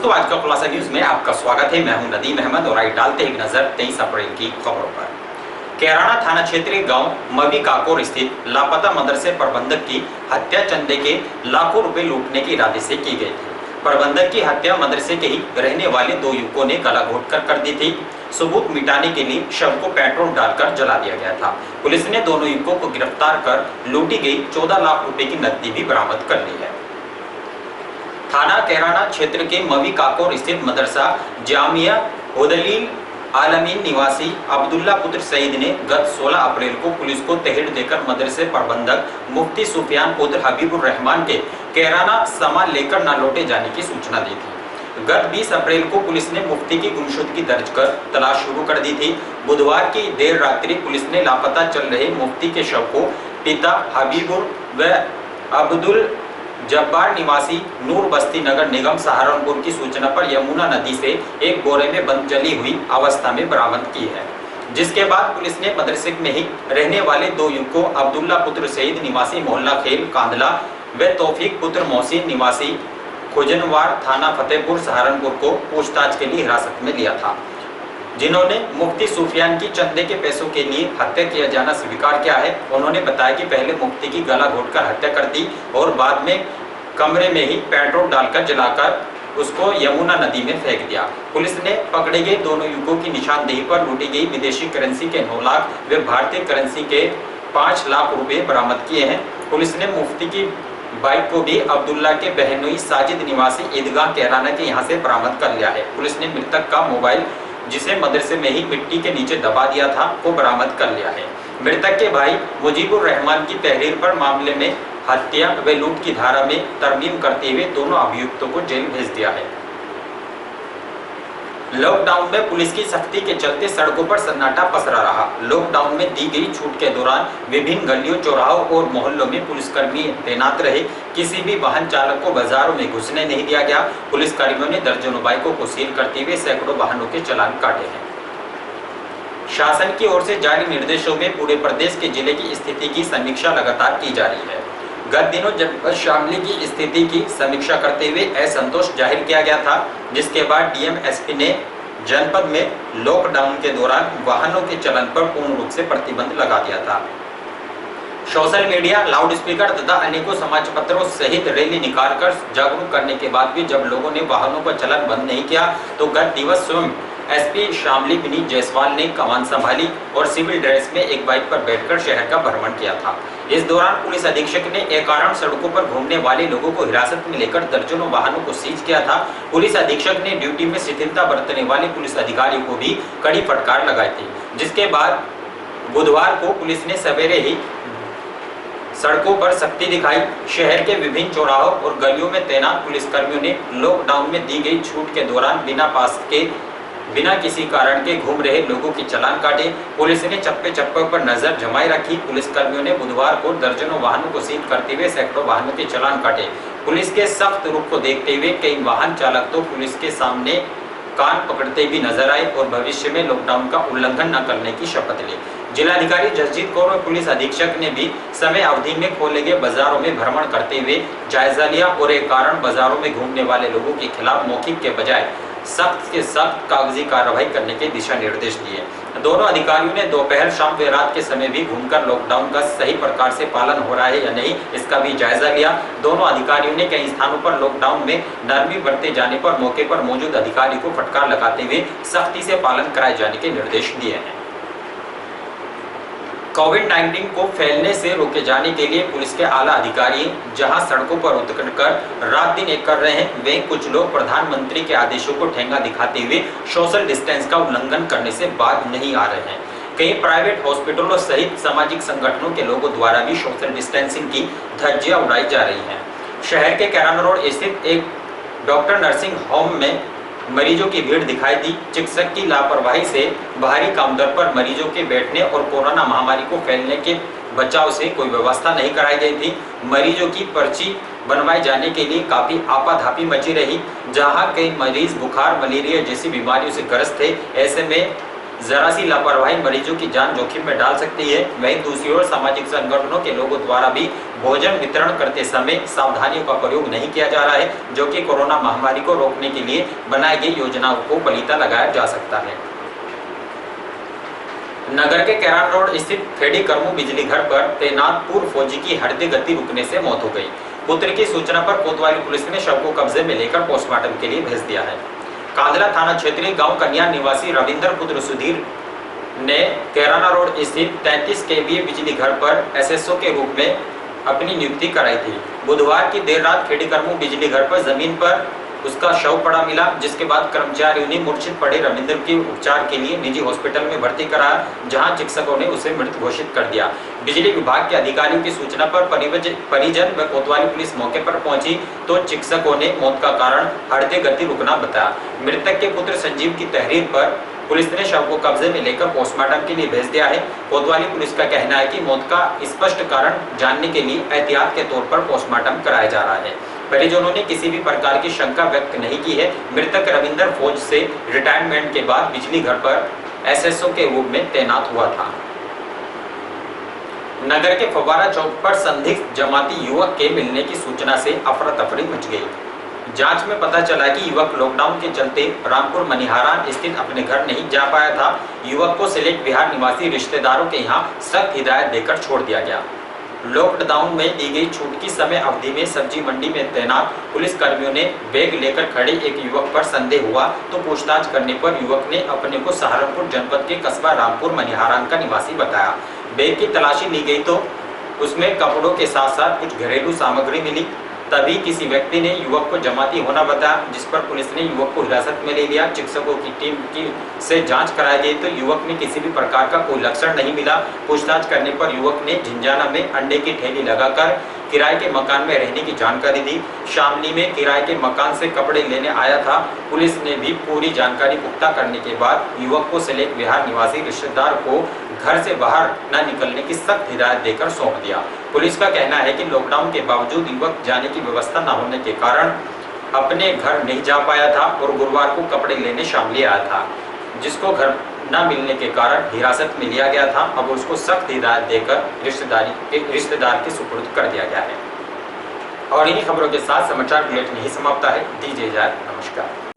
दोस्तों, आज का खुलासा न्यूज में आपका स्वागत है। मैं हूं नदीम अहमद और आइए डालते हैं नजर 23 अप्रैल की खबरों पर। कैराना थाना क्षेत्र गांव मवी काकोर स्थित लापता मदरसे प्रबंधक की हत्या चंदे के लाखों रुपए लूटने के इरादे से की गई थी। प्रबंधक की हत्या मदरसे के ही रहने वाले दो युवकों ने गला घोटकर कर दी थी। सबूत मिटाने के लिए शव को पेट्रोल डालकर जला दिया गया था। पुलिस ने दोनों युवकों को गिरफ्तार कर लूटी गई 14 लाख रुपए की नकदी भी बरामद कर ली है। थाना कैराना क्षेत्र के मवी काकोर स्थित मदरसा जामिया हुदलील आलमीन निवासी अब्दुल्ला पुत्र सईद ने गत 16 अप्रैल को पुलिस को तहरीर देकर मदरसे प्रबंधक मुफ्ती सुफियान पुत्र हबीबुर रहमान के कैराना सामान लेकर न लौटे जाने की सूचना दी थी। गत 20 अप्रैल को पुलिस ने मुफ्ती की गुमशुदगी दर्ज कर तलाश शुरू कर दी थी। बुधवार की देर रात्रि पुलिस ने लापता चल रहे मुफ्ती के शव को पिता हबीबुर व अब्दुल जब्बार निवासी नूर बस्ती नगर निगम सहारनपुर की सूचना पर यमुना नदी से एक बोरे में बंद जली हुई अवस्था में बरामद की है। जिसके बाद पुलिस ने मदरसे में ही रहने वाले दो युवकों अब्दुल्ला पुत्र सईद निवासी मोहल्ला खेल कांदला व तौफीक पुत्र मोहसिन निवासी खुजनवार थाना फतेहपुर सहारनपुर को पूछताछ के लिए हिरासत में लिया था, जिन्होंने मुफ्ती सुफियान की चंदे के पैसों के लिए हत्या किया जाना स्वीकार किया है। उन्होंने बताया कि पहले मुफ्ती की गला घोटकर हत्या कर दी और बाद में कमरे में ही पेट्रोल डालकर जलाकर उसको यमुना नदी में फेंक दिया। पुलिस ने पकड़े गए दोनों युवकों की निशानदेही पर लूटी गई विदेशी करेंसी के 9 लाख व भारतीय करेंसी के 5 लाख रुपए बरामद किए हैं। पुलिस ने मुफ्ती की बाइक को भी अब्दुल्ला के बहनोई साजिद निवासी ईदगाह कैराना के यहाँ से बरामद कर लिया है। पुलिस ने मृतक का मोबाइल, जिसे मदरसे में ही मिट्टी के नीचे दबा दिया था, को बरामद कर लिया है। मृतक के भाई मुजीबुर रहमान की तहरीर पर मामले में हत्या व लूट की धारा में तरमीम करते हुए दोनों अभियुक्तों को जेल भेज दिया है। लॉकडाउन में पुलिस की सख्ती के चलते सड़कों पर सन्नाटा पसरा रहा। लॉकडाउन में दी गई छूट के दौरान विभिन्न गलियों, चौराहों और मोहल्लों में पुलिसकर्मी तैनात रहे। किसी भी वाहन चालक को बाजारों में घुसने नहीं दिया गया। पुलिसकर्मियों ने दर्जनों बाइकों को सील करते हुए सैकड़ों वाहनों के चालान काटे हैं। शासन की ओर से जारी निर्देशों में पूरे प्रदेश के जिले की स्थिति की समीक्षा लगातार की जा रही है। गत दिनों जनपद शामली की स्थिति की समीक्षा करते हुए असंतोष जाहिर किया गया था, जिसके बाद डीएम एसपी ने जनपद में लॉकडाउन के दौरान वाहनों के चलन पर पूर्ण रूप से प्रतिबंध लगा दिया था। सोशल मीडिया, लाउड स्पीकर तथा अनेकों समाचार पत्रों सहित रैली निकालकर जागरूक करने के बाद भी जब लोगों ने वाहनों का चलन बंद नहीं किया, तो गत दिवस स्वयं एसपी शामली विनीत जायसवाल ने कमान संभाली और सिविल ड्रेस में एक बाइक पर बैठकर शहर का भ्रमण किया था। इस दौरान पुलिस अधीक्षक ने अकारण सड़कों पर घूमने वाले लोगों को हिरासत में लेकर दर्जनों वाहनों को सीज किया था। पुलिस अधीक्षक ने ड्यूटी में शिथिलता बरतने वाले पुलिस अधिकारियों को भी कड़ी फटकार लगाई थी। जिसके बाद बुधवार को पुलिस ने सवेरे ही सड़कों पर सख्ती दिखाई। शहर के विभिन्न चौराहों और गलियों में तैनात पुलिसकर्मियों ने लॉकडाउन में दी गई छूट के दौरान बिना पास के, बिना किसी कारण के घूम रहे लोगों के चालान काटे। पुलिस ने चप्पे चप्पे पर नजर जमाई रखी। पुलिसकर्मियों ने बुधवार को दर्जनों वाहनों को सील करते हुए सैकड़ों वाहनों के चालान काटे। पुलिस के सख्त रुख को देखते हुए कई वाहन चालक तो पुलिस के सामने कान पकड़ते भी नजर आए और भविष्य में लॉकडाउन का उल्लंघन न करने की शपथ ली। जिलाधिकारी जसजीत कौर और पुलिस अधीक्षक ने भी समय अवधि में खोले गए बाजारों में भ्रमण करते हुए जायजा लिया और एक कारण बाजारों में घूमने वाले लोगों के खिलाफ मौखिक के बजाय सख्त से सख्त कागजी कार्रवाई करने के दिशा निर्देश दिए। दोनों अधिकारियों ने दोपहर, शाम व रात के समय भी घूमकर लॉकडाउन का सही प्रकार से पालन हो रहा है या नहीं, इसका भी जायजा लिया। दोनों अधिकारियों ने कई स्थानों पर लॉकडाउन में नरमी बरते जाने पर मौके पर मौजूद अधिकारी को फटकार लगाते हुए सख्ती से पालन कराए जाने के निर्देश दिए हैं। कोविड-19 को फैलने से रोके जाने के लिए पुलिस के आला अधिकारी जहां सड़कों पर उतरकर रात दिन एक कर रहे हैं, वहीं कुछ लोग प्रधानमंत्री के आदेशों को ठेंगा दिखाते हुए सोशल डिस्टेंस का उल्लंघन करने से बाज नहीं आ रहे हैं। कई प्राइवेट हॉस्पिटलों सहित सामाजिक संगठनों के लोगों द्वारा भी सोशल डिस्टेंसिंग की धज्जियां उड़ाई जा रही हैं। शहर के कैराना रोड स्थित एक डॉक्टर नर्सिंग होम में मरीजों की भीड़ दिखाई दी। चिकित्सक की लापरवाही से भारी काउंटर पर मरीजों के बैठने और कोरोना महामारी को फैलने के बचाव से कोई व्यवस्था नहीं कराई गई थी। मरीजों की पर्ची बनवाए जाने के लिए काफी आपाधापी मची रही। जहां कई मरीज बुखार, मलेरिया जैसी बीमारियों से ग्रस्त थे, ऐसे में जरा सी लापरवाही मरीजों की जान जोखिम में डाल सकती है। वहीं दूसरी ओर सामाजिक संगठनों के लोगों द्वारा भी भोजन वितरण करते समय सावधानियों का प्रयोग नहीं किया जा रहा है, जो कि कोरोना महामारी को रोकने के लिए बनाई गई योजनाओं को बलीता लगाया जा सकता है। नगर के कैरान रोड स्थित खेड़ी करमू बिजली घर पर तैनात पूर्व फौजी की हृदय गति रुकने से मौत हो गई। पुत्र की सूचना पर कोतवाली पुलिस ने शव को कब्जे में लेकर पोस्टमार्टम के लिए भेज दिया है। कांदला थाना क्षेत्रीय गांव कन्या निवासी रविंद्र पुत्र सुधीर ने कैराना रोड स्थित 33 केवीए बिजली घर पर एसएसओ के रूप में अपनी नियुक्ति कराई थी। बुधवार की देर रात खेड़ी करमू बिजली घर पर जमीन पर उसका शव पड़ा मिला, जिसके बाद कर्मचारियों ने मूर्छित पड़े रविंद्र के उपचार के लिए निजी हॉस्पिटल में भर्ती कराया, जहां चिकित्सकों ने उसे मृत घोषित कर दिया। बिजली विभाग के अधिकारियों की सूचना पर परिजन व कोतवाली पुलिस मौके पर पहुंची तो चिकित्सकों ने मौत का कारण हृदय गति रुकना बताया। मृतक के पुत्र संजीव की तहरीर पर पुलिस ने शव को कब्जे में लेकर पोस्टमार्टम के लिए भेज दिया है। कोतवाली पुलिस का कहना है कि मौत का स्पष्ट कारण जानने के लिए एहतियात के तौर पर पोस्टमार्टम कराया जा रहा है। परिजनों ने किसी भी प्रकार की शंका व्यक्त नहीं की है। मृतक रविंद्र फौज से रिटायरमेंट के बाद बिजली घर पर एसएसओ के रूप में तैनात हुआ था। नगर के फव्वारा चौक पर संदिग्ध जमाती युवक के मिलने की सूचना से अफरा तफरी मच गई। जांच में पता चला कि युवक लॉकडाउन के चलते रामपुर मनिहारा स्थित अपने घर नहीं जा पाया था। युवक को सिलेट बिहार निवासी रिश्तेदारों के यहाँ सख्त हिदायत देकर छोड़ दिया गया। लॉकडाउन में दी गई छूट की समय अवधि में सब्जी मंडी में तैनात पुलिस कर्मियों ने बैग लेकर खड़े एक युवक पर संदेह हुआ तो पूछताछ करने पर युवक ने अपने को सहारनपुर जनपद के कस्बा रामपुर मनिहारान का निवासी बताया। बैग की तलाशी ली गई तो उसमें कपड़ों के साथ साथ कुछ घरेलू सामग्री मिली। तभी किसी व्यक्ति ने युवक को जमाती होना बताया, जिस पर पुलिस ने युवक को हिरासत में ले लिया। चिकित्सकों की टीम से जांच कराई गई तो युवक में किसी भी प्रकार का कोई लक्षण नहीं मिला। पूछताछ करने पर युवक ने झिंझाना में अंडे की ठेली लगाकर किराए के मकान में रहने की जानकारी दी। शामली में किराए के मकान से कपड़े लेने आया था। पुलिस ने भी पूरी जानकारी पुख्ता करने के बाद युवक को सिलेट बिहार निवासी रिश्तेदार को घर से बाहर न निकलने की सख्त हिदायत देकर सौंप दिया। पुलिस का कहना है कि लॉकडाउन के बावजूद युवक जाने की व्यवस्था न होने के कारण अपने घर नहीं जा पाया था और गुरुवार को कपड़े लेने शामली आया था, जिसको घर न मिलने के कारण हिरासत में लिया गया था। अब उसको सख्त हिदायत देकर रिश्तेदार के सुपुर्द कर दिया गया है। और इन्हीं खबरों के साथ समाचार बुलेटिन यही समाप्त है। दीजिए इजाजत, नमस्कार।